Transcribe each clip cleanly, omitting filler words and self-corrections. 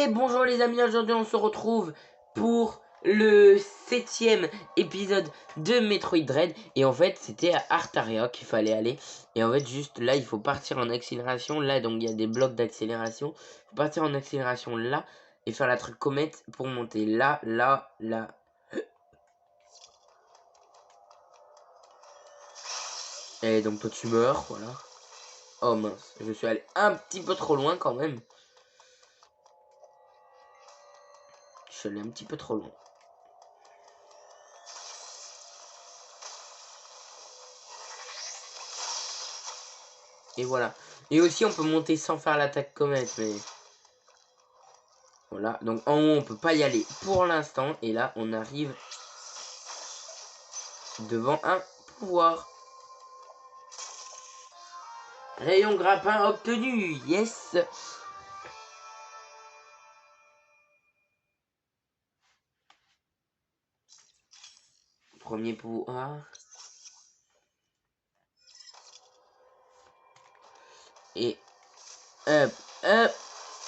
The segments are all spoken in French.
Et bonjour les amis, aujourd'hui on se retrouve pour le 7e épisode de Metroid Dread. Et en fait c'était à Artaria qu'il fallait aller. Et en fait juste là il faut partir en accélération. Là donc il y a des blocs d'accélération. Il faut partir en accélération là et faire la truc comète pour monter là, là, là. Et donc toi tu meurs, voilà. Oh mince, je suis allé un petit peu trop loin quand même. Je suis allé un petit peu trop loin. Et voilà. Et aussi, on peut monter sans faire l'attaque comète, mais... Voilà. Donc, en haut, on peut pas y aller pour l'instant. Et là, on arrive devant un pouvoir. Rayon grappin obtenu. Yes. Premier pouvoir. Et... Hop, hop.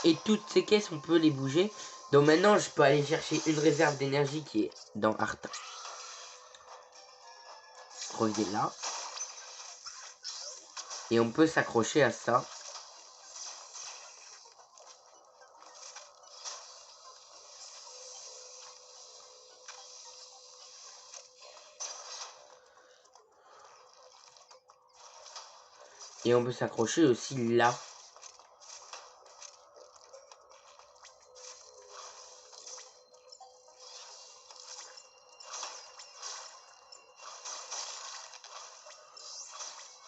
Et toutes ces caisses, on peut les bouger. Donc maintenant, je peux aller chercher une réserve d'énergie qui est dans Arta. Revenez là. Et on peut s'accrocher à ça. Et on peut s'accrocher aussi là.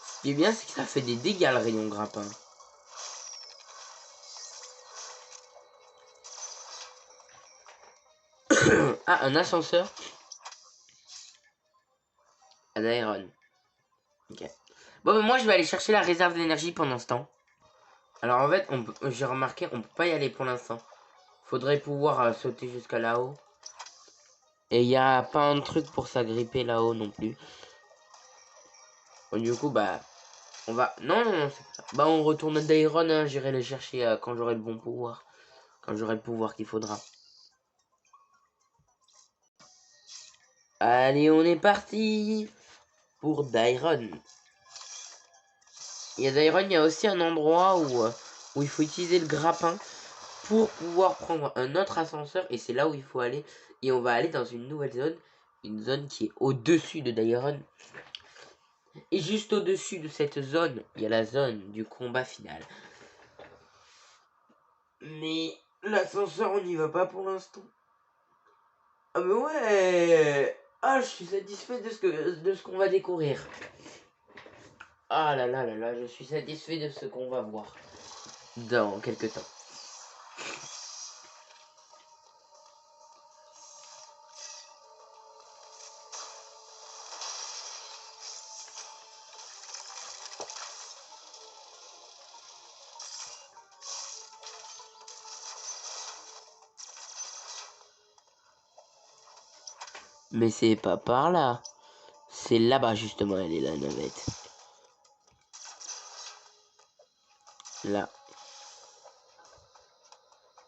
Ce qui est bien, c'est que ça fait des dégâts le rayon grappin. Ah, un ascenseur. À Dairon. Ok. Bon, mais moi, je vais aller chercher la réserve d'énergie pendant ce temps. Alors, en fait, j'ai remarqué, on peut pas y aller pour l'instant. Faudrait pouvoir sauter jusqu'à là-haut. Et il n'y a pas un truc pour s'agripper là-haut non plus. Bon, du coup, bah, on va... Non, non, non, c'est pas ça. Bah, on retourne à Dairon, hein. J'irai le chercher quand j'aurai le bon pouvoir. Quand j'aurai le pouvoir qu'il faudra. Allez, on est parti pour Dairon. Il y a Dairon, il y a aussi un endroit où il faut utiliser le grappin pour pouvoir prendre un autre ascenseur. Et c'est là où il faut aller. Et on va aller dans une nouvelle zone. Une zone qui est au-dessus de Dairon. Et juste au-dessus de cette zone, il y a la zone du combat final. Mais l'ascenseur, on n'y va pas pour l'instant. Ah mais ouais. Ah, je suis satisfait de ce qu'on va découvrir. Ah là là là là, je suis satisfait de ce qu'on va voir dans quelques temps. Mais c'est pas par là. C'est là-bas justement, elle est la navette. Là.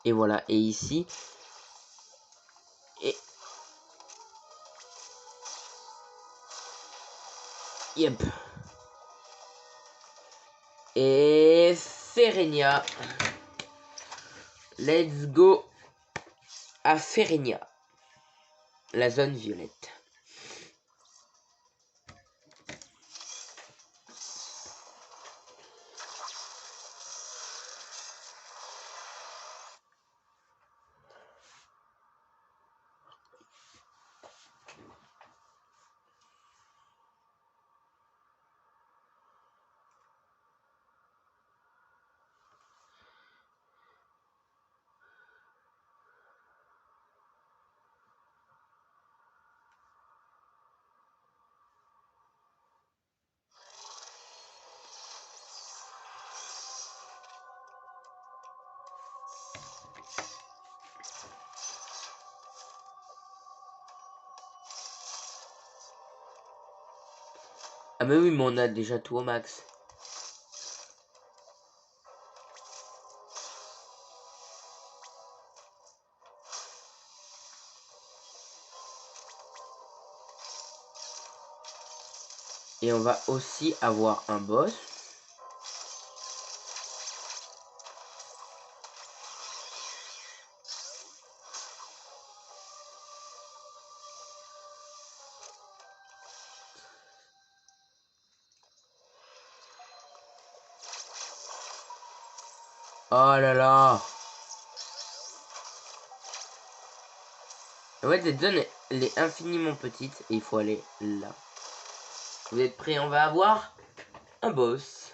Et voilà, et ici. Et... Yep. Et Ferenia. Let's go à Ferenia. La zone violette. Ah mais oui, mais on a déjà tout au max. Et on va aussi avoir un boss. Oh là là. En fait, cette zone elle est infiniment petite et il faut aller là. Vous êtes prêts? On va avoir un boss.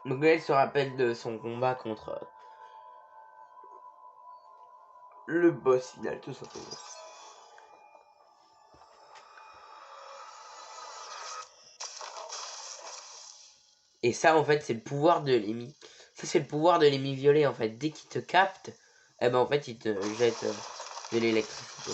Donc elle se rappelle de son combat contre le boss final, tout simplement. Et ça, en fait, c'est le pouvoir de l'émi. Ça, c'est le pouvoir de l'émi violet, en fait. Dès qu'il te capte, eh ben, en fait, il te jette de l'électricité.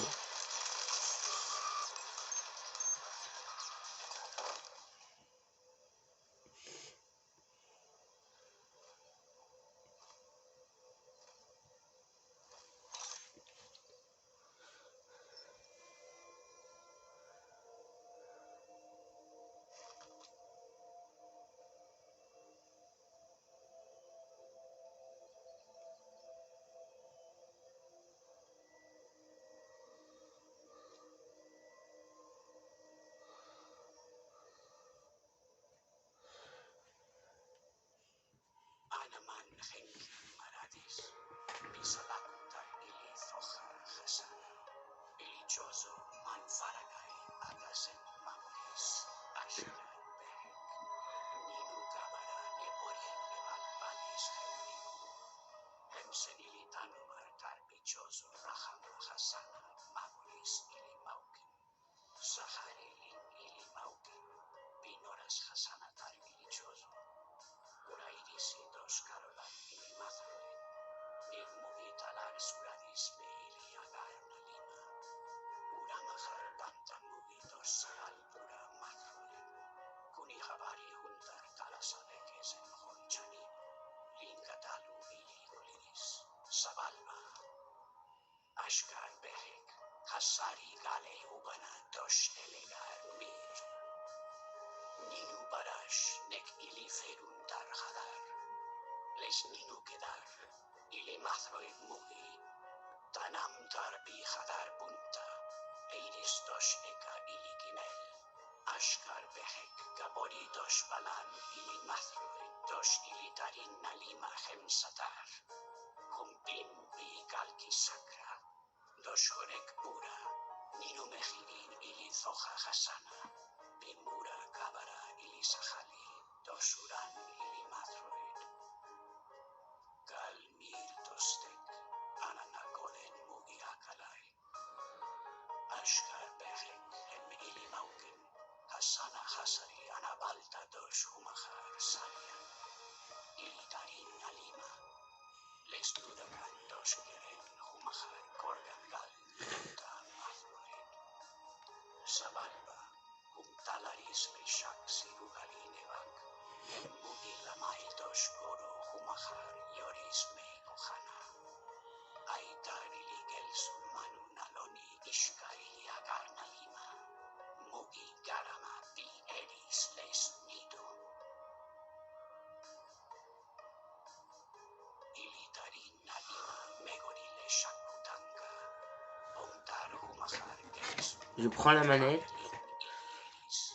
Je prends la manette.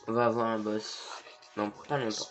On va avoir un boss. Non, pas longtemps.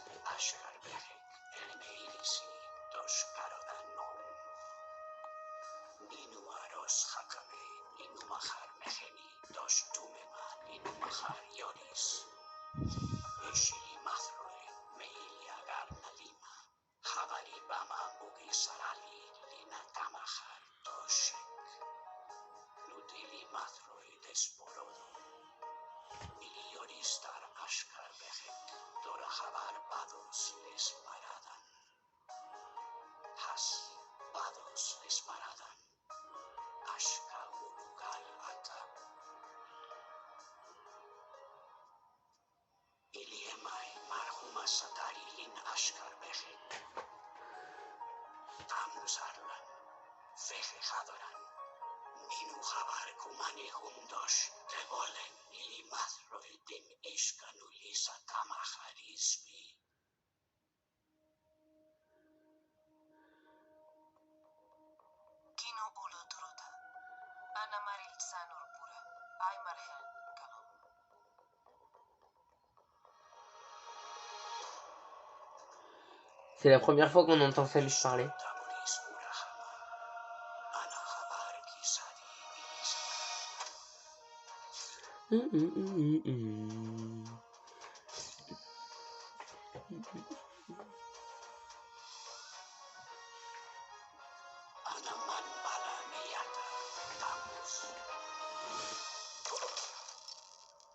C'est la première fois qu'on entend Samish parler.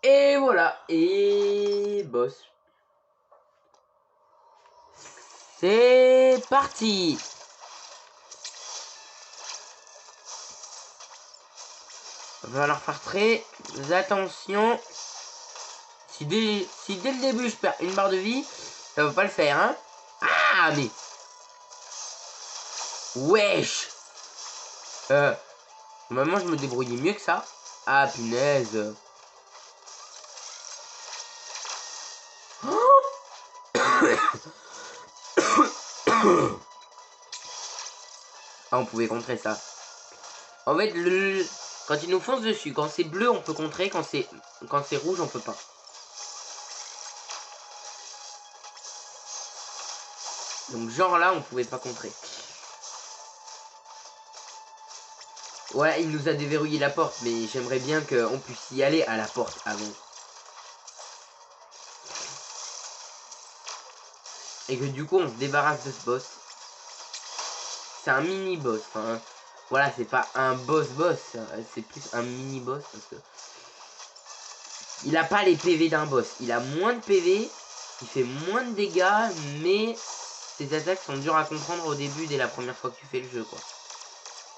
Et voilà, et boss. C'est parti. Il va falloir faire très attention. Si dès le début je perds une barre de vie, ça va pas le faire, hein. Ah, mais... Wesh. Normalement je me débrouillais mieux que ça. Ah, punaise. Ah, on pouvait contrer ça. En fait, quand il nous fonce dessus, quand c'est bleu, on peut contrer. Quand c'est rouge, on peut pas. Donc, genre là, on pouvait pas contrer. Ouais, il nous a déverrouillé la porte, mais j'aimerais bien qu'on puisse y aller à la porte avant. Et que du coup, on se débarrasse de ce boss. C'est un mini-boss. Enfin, voilà, c'est pas un boss-boss. C'est plus un mini-boss parce que... Il a pas les PV d'un boss. Il a moins de PV. Il fait moins de dégâts. Mais ses attaques sont dures à comprendre au début dès la première fois que tu fais le jeu, quoi.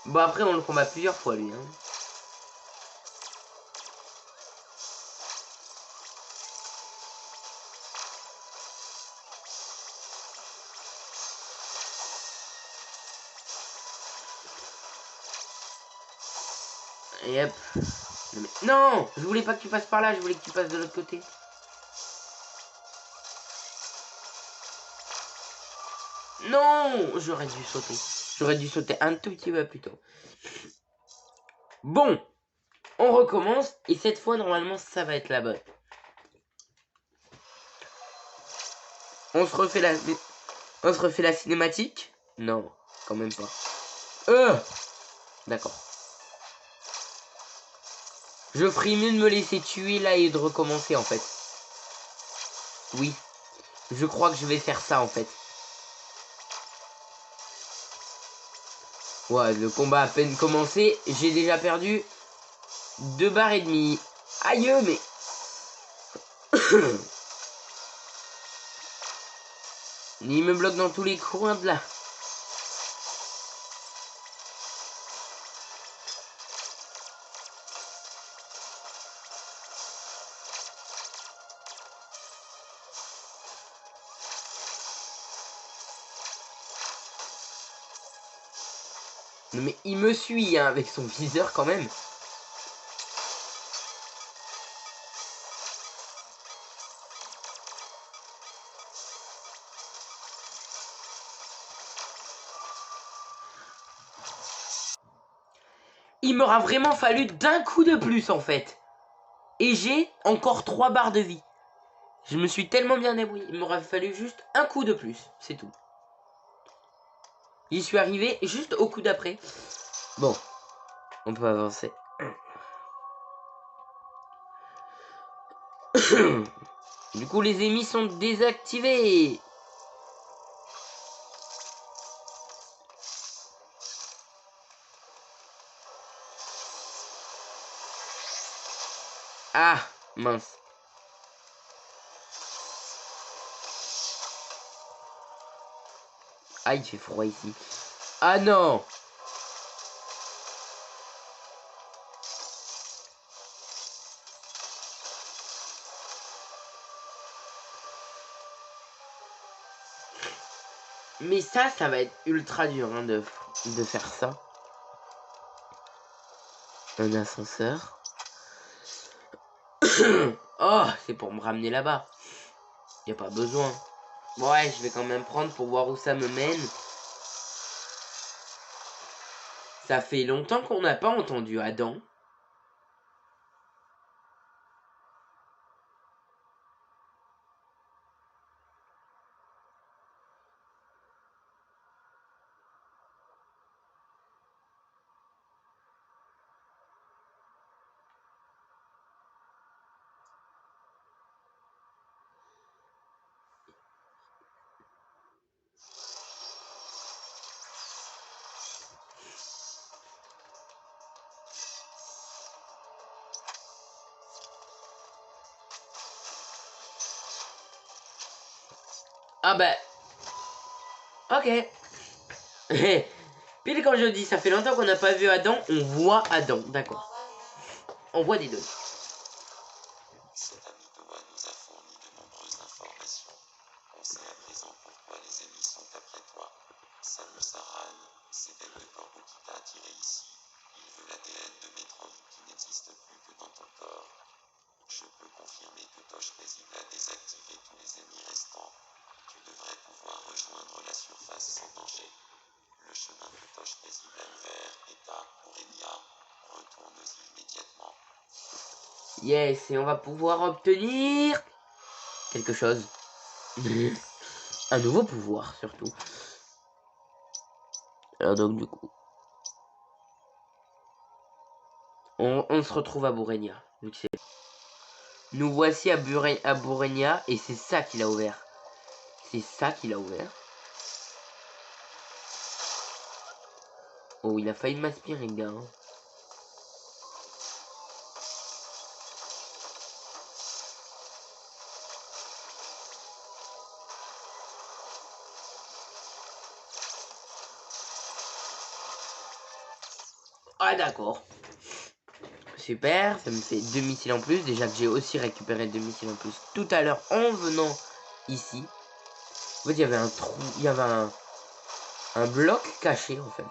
Bon, après, on le combat plusieurs fois, lui. Hein. Et hop. Non, je voulais pas que tu passes par là. Je voulais que tu passes de l'autre côté. Non, j'aurais dû sauter. J'aurais dû sauter un tout petit peu plus tôt. Bon, on recommence. Et cette fois, normalement, ça va être la bonne. On se refait la cinématique. Non, quand même pas. D'accord. Je ferais mieux de me laisser tuer là et de recommencer en fait. Oui. Je crois que je vais faire ça en fait. Ouais, le combat a à peine commencé. J'ai déjà perdu 2 barres et demie. Aïe, mais... Il me bloque dans tous les coins de là. Mais il me suit hein, avec son viseur quand même. Il m'aura vraiment fallu d'un coup de plus en fait. Et j'ai encore 3 barres de vie. Je me suis tellement bien débrouillé. Il m'aura fallu juste un coup de plus. C'est tout. J'y suis arrivé juste au coup d'après. Bon. On peut avancer. Du coup, les ennemis sont désactivés. Ah, mince. Ah, il fait froid ici. Ah non. Mais ça va être ultra dur hein, de faire ça. Un ascenseur. Oh, c'est pour me ramener là-bas. Y a pas besoin. Ouais, je vais quand même prendre pour voir où ça me mène. Ça fait longtemps qu'on n'a pas entendu Adam. Ah bah... Ok. Pile quand je dis ça fait longtemps qu'on n'a pas vu Adam, on voit Adam, d'accord. On voit des données. Cet ami Thomas nous a fourni de nombreuses informations. On sait à présent pourquoi les ennemis sont après toi. Samus Aran, c'est belle de corbeau qui t'a attiré ici. Il veut l'ADN de Metroid qui n'existe plus que dans ton corps. Je peux confirmer que Tosh Paisible a désactivé tous les ennemis restants. Tu devrais pouvoir rejoindre la surface sans danger. Le chemin que Tosh Paisible a ouvert est à Aurenia. Retourne-y immédiatement. Yes, et on va pouvoir obtenir... quelque chose. Un nouveau pouvoir, surtout. Alors donc, du coup... On se retrouve à Bourenia. Vu que nous voici à Bourenia, et c'est ça qu'il a ouvert. C'est ça qu'il a ouvert. Oh, il a failli m'aspirer, le gars. Hein. Ah, d'accord. Super, ça me fait 2 missiles en plus. Déjà que j'ai aussi récupéré 2 missiles en plus tout à l'heure en venant ici. En fait, il y avait un trou, il y avait un bloc caché en fait.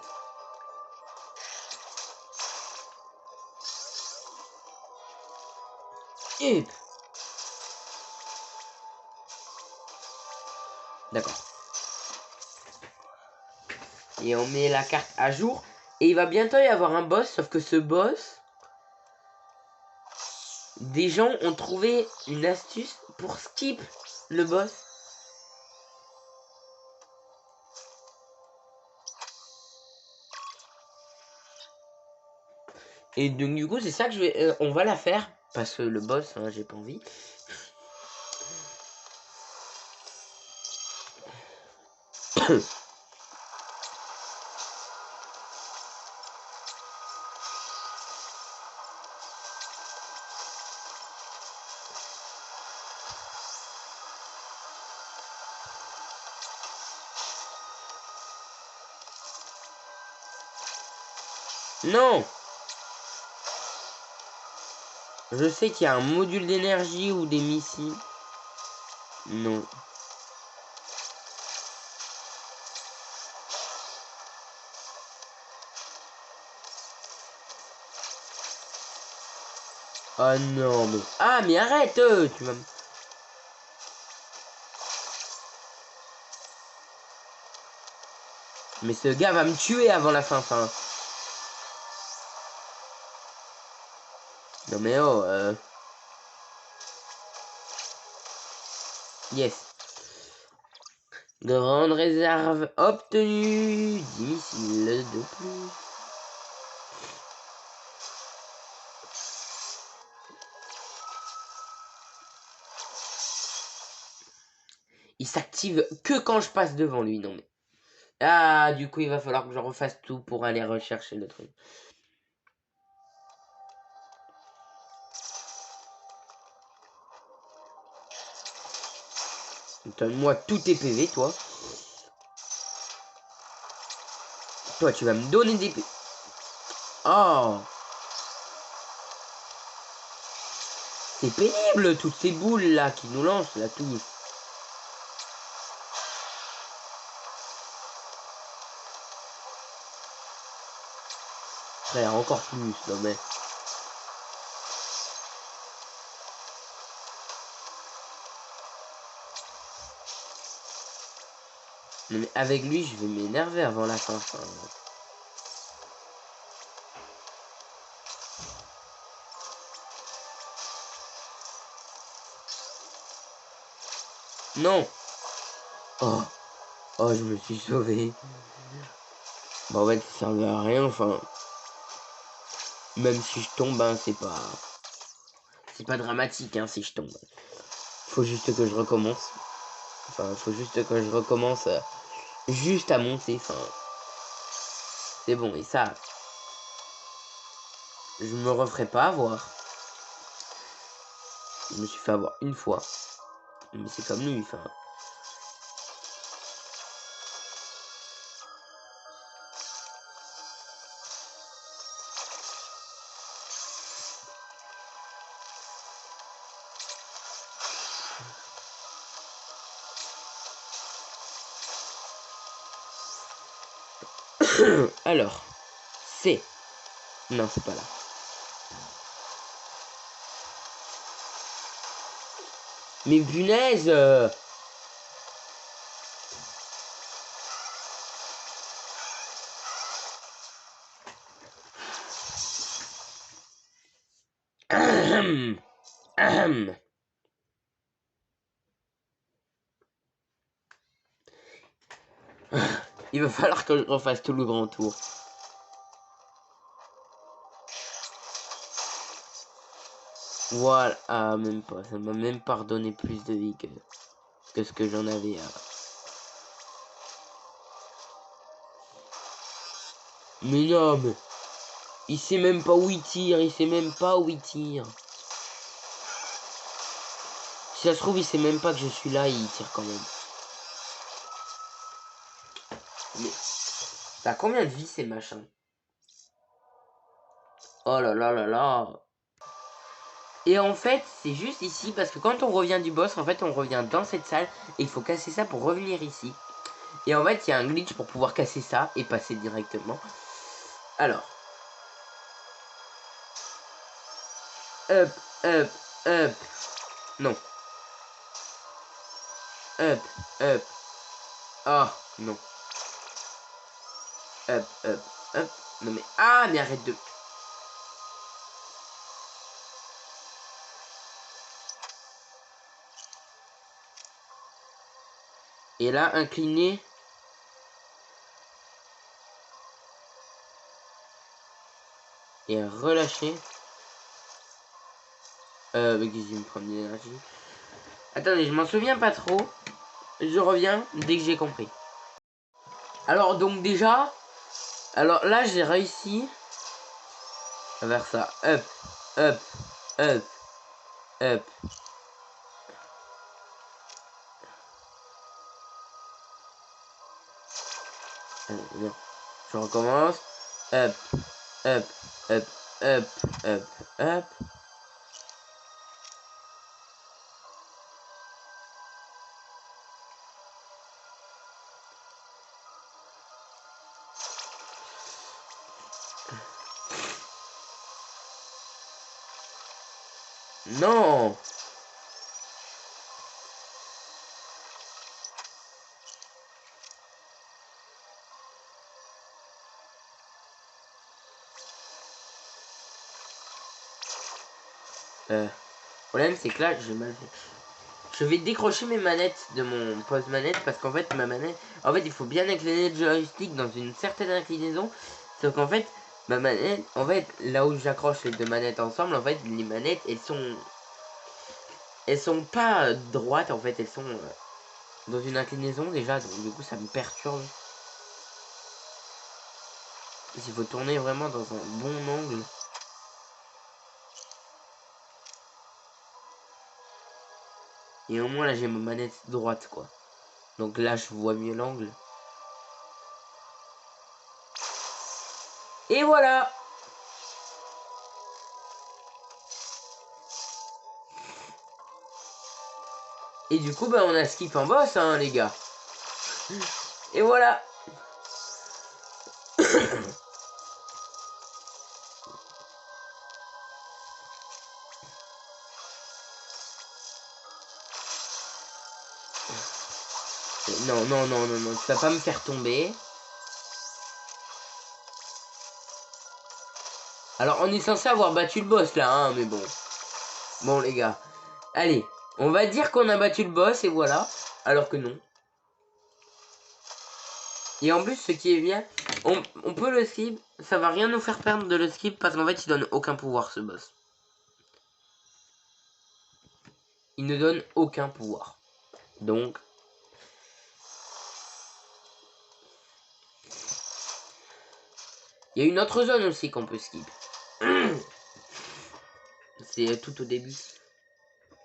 Et... d'accord. Et on met la carte à jour. Et il va bientôt y avoir un boss, sauf que ce boss... des gens ont trouvé une astuce pour skip le boss. Et donc du coup c'est ça que je vais... on va la faire. Parce que le boss, hein, j'ai pas envie. Non. Je sais qu'il y a un module d'énergie ou des missiles. Non. Ah non, mais... ah, mais arrête, tu vas... Mais ce gars va me tuer avant la fin. Non mais oh, yes. Grande réserve obtenue. 10 missiles de plus. Il s'active que quand je passe devant lui, non mais... ah, du coup, il va falloir que je refasse tout pour aller rechercher le truc. Donne-moi tous tes PV, toi. Toi, tu vas me donner des PV. Oh. C'est pénible, toutes ces boules là qui nous lancent, là, tout. frère, encore plus, non mais... Non mais avec lui, je vais m'énerver avant la fin. Enfin, non. Oh, oh, je me suis sauvé. Bon, en fait, ça servait à rien, enfin... Même si je tombe, hein, c'est pas dramatique, hein, si je tombe. Faut juste que je recommence. Enfin, faut juste que je recommence juste à monter, enfin... C'est bon, et ça... Je me referai pas avoir. Je me suis fait avoir une fois. Mais c'est comme lui, enfin... Alors, c'est... Non, c'est pas là. Mais punaise Ahem. Ahem. Il va falloir que je refasse tout le grand tour. Voilà. Ah, même pas. Ça m'a même pas redonné plus de vie que ce que j'en avais. Mais non, mais... Il sait même pas où il tire. Il sait même pas où il tire. Si ça se trouve, il sait même pas que je suis là. Il tire quand même. Mais... T'as combien de vie ces machins? Oh là là là là. Et en fait, c'est juste ici, parce que quand on revient du boss, en fait, on revient dans cette salle, et il faut casser ça pour revenir ici. Et en fait, il y a un glitch pour pouvoir casser ça, et passer directement. Alors. Up, up, up. Non. Up, up. Ah, non. Up, up, up. Non mais... Ah, mais arrête de... Et là, incliné. Et relâché. Avec des me prendre de l'énergie. Attendez, je m'en souviens pas trop. Je reviens dès que j'ai compris. Alors, donc déjà... Alors là, j'ai réussi à faire ça. Up, up, up, up. Allez, bien. Je recommence. Up, up, up, up, up, up. Non. Le problème, c'est que là, j'ai mal fait. Je vais décrocher mes manettes de mon pose manette parce qu'en fait, ma manette... En fait, il faut bien incliner le joystick dans une certaine inclinaison. Sauf qu'en fait, ma manette... En fait, là où j'accroche les deux manettes ensemble, en fait, les manettes, elles sont... Elles sont pas droites, en fait. Elles sont dans une inclinaison déjà. Donc, du coup, ça me perturbe. Il faut tourner vraiment dans un bon angle. Et au moins, là, j'ai ma manette droite, quoi. Donc là, je vois mieux l'angle. Et voilà! Et du coup, bah, on a skip en boss, hein, les gars. Et voilà! Non, non, non, non, non, tu vas pas me faire tomber. Alors, on est censé avoir battu le boss, là, hein, mais bon. Bon, les gars. Allez, on va dire qu'on a battu le boss, et voilà. Alors que non. Et en plus, ce qui est bien, on peut le skip. Ça va rien nous faire perdre de le skip, parce qu'en fait, il donne aucun pouvoir, ce boss. Il ne donne aucun pouvoir. Donc... Il y a une autre zone aussi qu'on peut skip. C'est tout au début.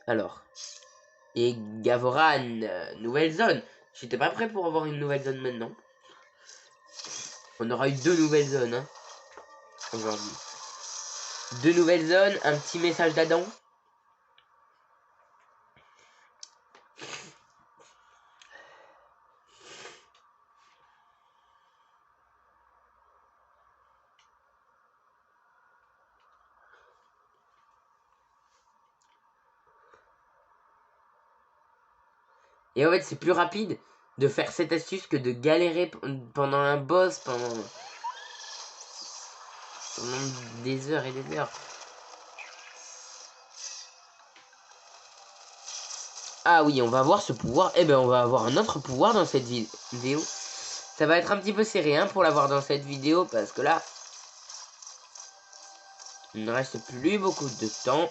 Alors. Et Gavoran, nouvelle zone. J'étais pas prêt pour avoir une nouvelle zone maintenant. On aura eu 2 nouvelles zones hein, aujourd'hui. 2 nouvelles zones, un petit message d'Adam. Et en fait, c'est plus rapide de faire cette astuce que de galérer pendant un boss, pendant des heures et des heures. Ah oui, on va avoir ce pouvoir. Eh ben, on va avoir un autre pouvoir dans cette vidéo. Ça va être un petit peu serré hein, pour l'avoir dans cette vidéo, parce que là, il ne reste plus beaucoup de temps.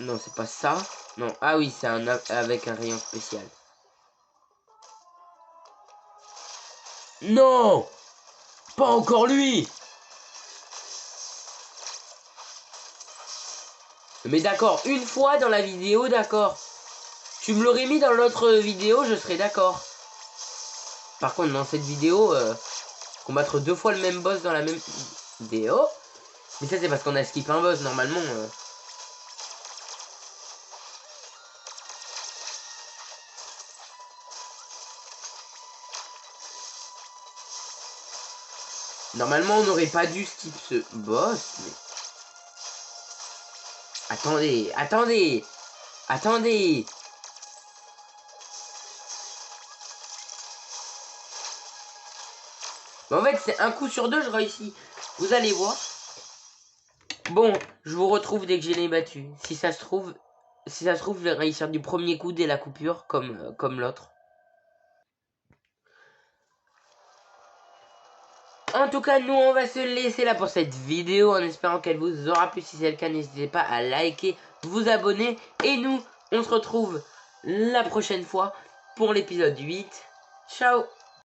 Non, c'est pas ça. Non, ah oui, c'est un avec un rayon spécial. Non! Pas encore lui! Mais d'accord, une fois dans la vidéo, d'accord. Tu me l'aurais mis dans l'autre vidéo, je serais d'accord. Par contre, dans cette vidéo, combattre 2 fois le même boss dans la même vidéo. Mais ça, c'est parce qu'on a skippé un boss, normalement. Normalement, on n'aurait pas dû skip ce boss, mais... Attendez, attendez! Attendez! Mais en fait, c'est un coup sur 2, je réussis. Vous allez voir. Bon, je vous retrouve dès que je l'ai battu. Si ça se trouve, je vais réussir du premier coup dès la coupure, comme l'autre. En tout cas, nous, on va se laisser là pour cette vidéo, en espérant qu'elle vous aura plu. Si c'est le cas, n'hésitez pas à liker, vous abonner. Et nous, on se retrouve la prochaine fois pour l'épisode 8. Ciao!